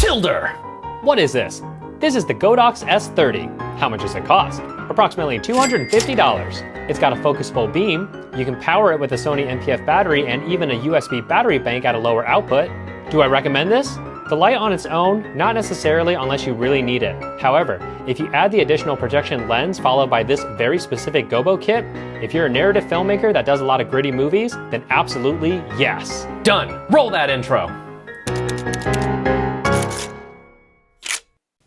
Matilda! What is this? This is the Godox S30. How much does it cost? Approximately $250. It's got a focusable beam. You can power it with a Sony NPF battery and even a USB battery bank at a lower output. Do I recommend this? The light on its own, not necessarily unless you really need it. However, if you add the additional projection lens followed by this very specific Gobo kit, if you're a narrative filmmaker that does a lot of gritty movies, then absolutely yes. Done. Roll that intro.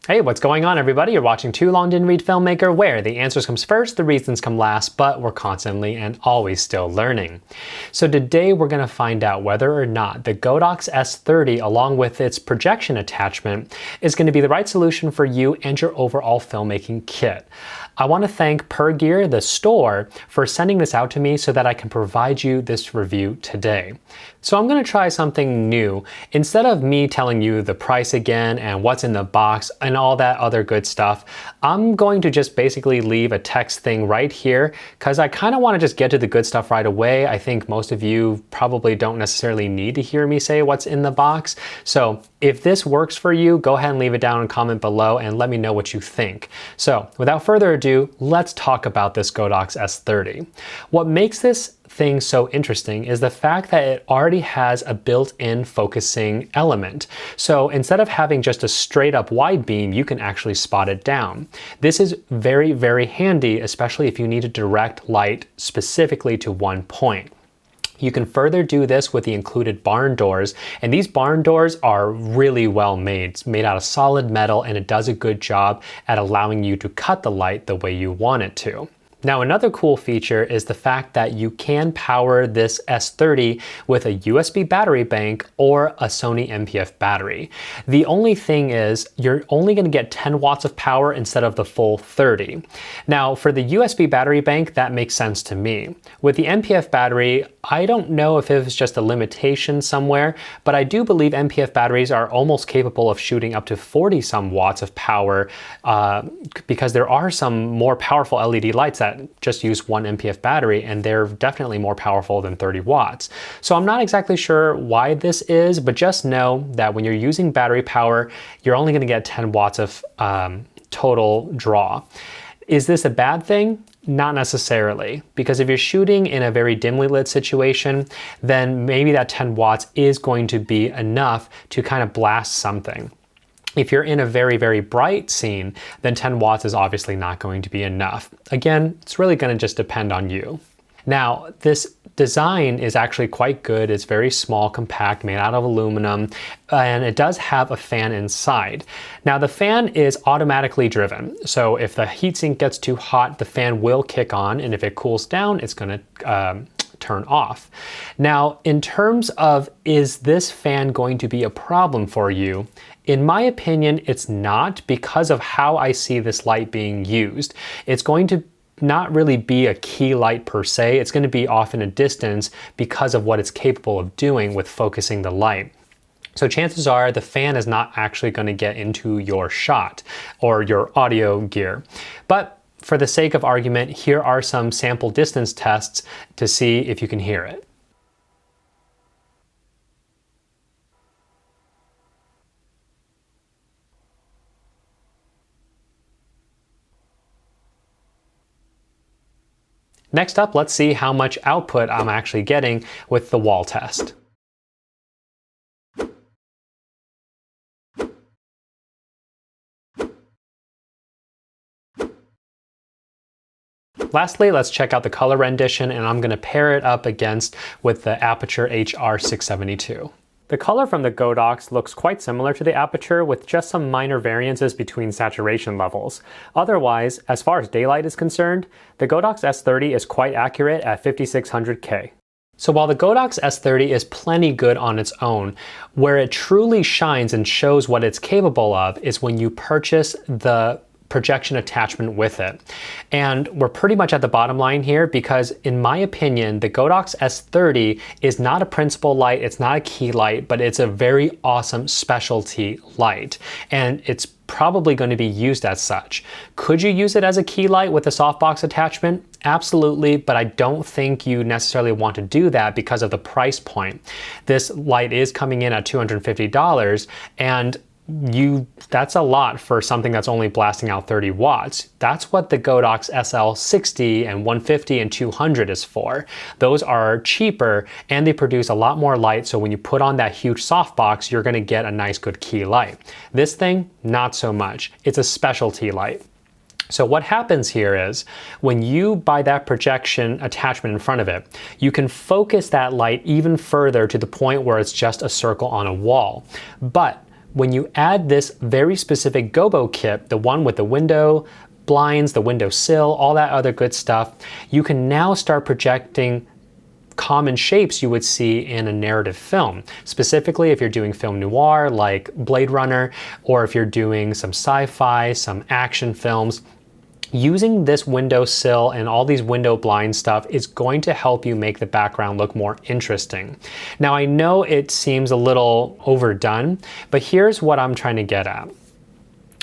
Hey, what's going on everybody? You're watching Too Long Didn't Read Filmmaker, where the answers comes first, the reasons come last, but we're constantly and always still learning. So today we're going to find out whether or not the Godox S30 along with its projection attachment is going to be the right solution for you and your overall filmmaking kit. I want to thank PerGear, the store, for sending this out to me so that I can provide you this review today. So I'm going to try something new. Instead of me telling you the price again and what's in the box and all that other good stuff, I'm going to just basically leave a text thing right here because I kind of want to just get to the good stuff right away. I think most of you probably don't necessarily need to hear me say what's in the box. So if this works for you, go ahead and leave it down and comment below and let me know what you think. So without further ado, let's talk about this Godox S30. What makes this thing so interesting is the fact that it already has a built-in focusing element. So instead of having just a straight up wide beam, you can actually spot it down. This is very, very handy, especially if you need to direct light specifically to one point. You can further do this with the included barn doors, and these barn doors are really well made. It's made out of solid metal and it does a good job at allowing you to cut the light the way you want it to. Now, another cool feature is the fact that you can power this S30 with a USB battery bank or a Sony NPF battery. The only thing is you're only going to get 10 watts of power instead of the full 30. Now, for the USB battery bank, that makes sense to me. With the NPF battery, I don't know if it was just a limitation somewhere, but I do believe NPF batteries are almost capable of shooting up to 40 some watts of power because there are some more powerful LED lights that just use one NPF battery and they're definitely more powerful than 30 watts. So I'm not exactly sure why this is, but just know that when you're using battery power, you're only going to get 10 watts of total draw. Is this a bad thing? Not necessarily, because if you're shooting in a very dimly lit situation, then maybe that 10 watts is going to be enough to kind of blast something. If you're in a very, very bright scene, then 10 watts is obviously not going to be enough. Again, it's really going to just depend on you. Now, this design is actually quite good. It's very small, compact, made out of aluminum, and it does have a fan inside. Now, the fan is automatically driven. So if the heatsink gets too hot, the fan will kick on, and if it cools down, it's going to turn off. Now, in terms of, is this fan going to be a problem for you? In my opinion, it's not, because of how I see this light being used. It's going to not really be a key light per se. It's going to be off in a distance because of what it's capable of doing with focusing the light. So chances are the fan is not actually going to get into your shot or your audio gear. But for the sake of argument, here are some sample distance tests to see if you can hear it. Next up, let's see how much output I'm actually getting with the wall test. Lastly, let's check out the color rendition, and I'm going to pair it up against with the Aputure HR672. The color from the Godox looks quite similar to the Aputure, with just some minor variances between saturation levels. Otherwise, as far as daylight is concerned, the Godox S30 is quite accurate at 5600K. So while the Godox S30 is plenty good on its own, where it truly shines and shows what it's capable of is when you purchase the projection attachment with it. And we're pretty much at the bottom line here because in my opinion, the Godox S30 is not a principal light, it's not a key light, but it's a very awesome specialty light. And it's probably going to be used as such. Could you use it as a key light with a softbox attachment? Absolutely, but I don't think you necessarily want to do that because of the price point. This light is coming in at $250, and that's a lot for something that's only blasting out 30 watts. That's what the Godox SL60 and 150 and 200 is for. Those are cheaper and they produce a lot more light, so when you put on that huge softbox, you're gonna get a nice good key light. This thing, not so much. It's a specialty light. So what happens here is when you buy that projection attachment in front of it, you can focus that light even further to the point where it's just a circle on a wall. But when you add this very specific Gobo kit, the one with the window blinds, the window sill, all that other good stuff, you can now start projecting common shapes you would see in a narrative film. Specifically, if you're doing film noir like Blade Runner, or if you're doing some sci-fi, some action films, using this window sill and all these window blind stuff is going to help you make the background look more interesting. Now, I know it seems a little overdone, but here's what I'm trying to get at.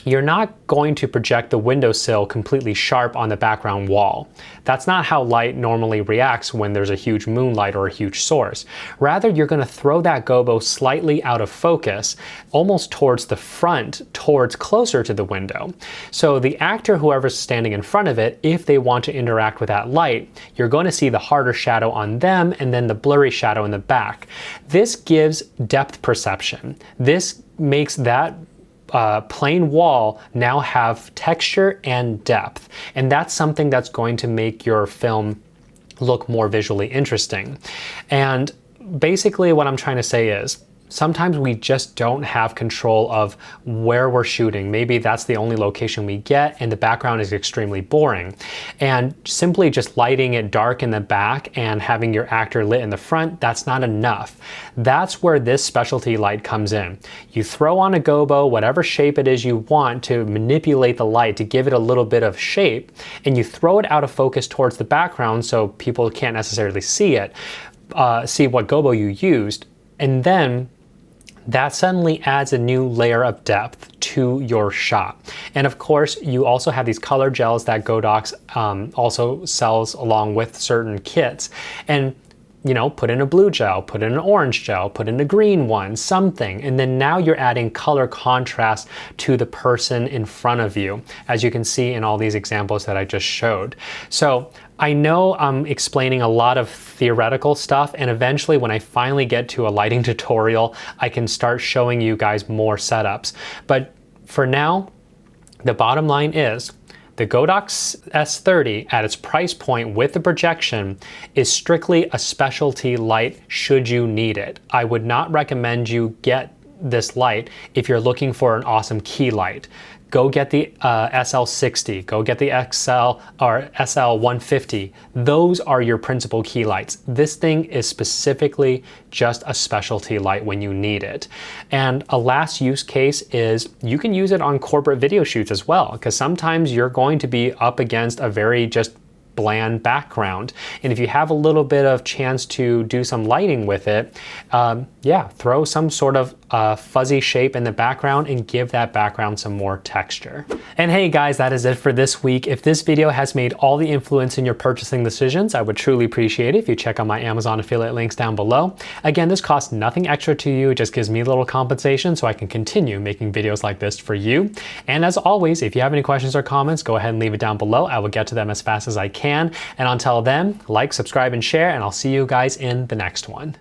You're not going to project the windowsill completely sharp on the background wall. That's not how light normally reacts when there's a huge moonlight or a huge source. Rather, you're going to throw that gobo slightly out of focus, almost towards the front, towards closer to the window. So the actor, whoever's standing in front of it, if they want to interact with that light, you're going to see the harder shadow on them and then the blurry shadow in the back. This gives depth perception. This makes that plain wall now have texture and depth, and that's something that's going to make your film look more visually interesting. And basically what I'm trying to say is sometimes we just don't have control of where we're shooting. Maybe that's the only location we get and the background is extremely boring. And simply just lighting it dark in the back and having your actor lit in the front, that's not enough. That's where this specialty light comes in. You throw on a gobo, whatever shape it is you want to manipulate the light to give it a little bit of shape, and you throw it out of focus towards the background so people can't necessarily see it, see what gobo you used, and then that suddenly adds a new layer of depth to your shot. And of course, you also have these color gels that Godox also sells along with certain kits. And you know, put in a blue gel, put in an orange gel, put in a green one, something. And then now you're adding color contrast to the person in front of you, as you can see in all these examples that I just showed. So I know I'm explaining a lot of theoretical stuff, and eventually when I finally get to a lighting tutorial, I can start showing you guys more setups. But for now, the bottom line is, the Godox S30 at its price point with the projection is strictly a specialty light should you need it. I would not recommend you get this light if you're looking for an awesome key light. Go get the SL60, go get the XL or SL150. Those are your principal key lights. This thing is specifically just a specialty light when you need it. And a last use case is you can use it on corporate video shoots as well, because sometimes you're going to be up against a very just bland background. And if you have a little bit of chance to do some lighting with it, yeah, throw some sort of fuzzy shape in the background and give that background some more texture. And hey guys, that is it for this week. If this video has made all the influence in your purchasing decisions, I would truly appreciate it if you check out my Amazon affiliate links down below. Again, this costs nothing extra to you, it just gives me a little compensation so I can continue making videos like this for you. And as always, if you have any questions or comments, go ahead and leave it down below. I will get to them as fast as I can. And until then, like, subscribe, and share, and I'll see you guys in the next one.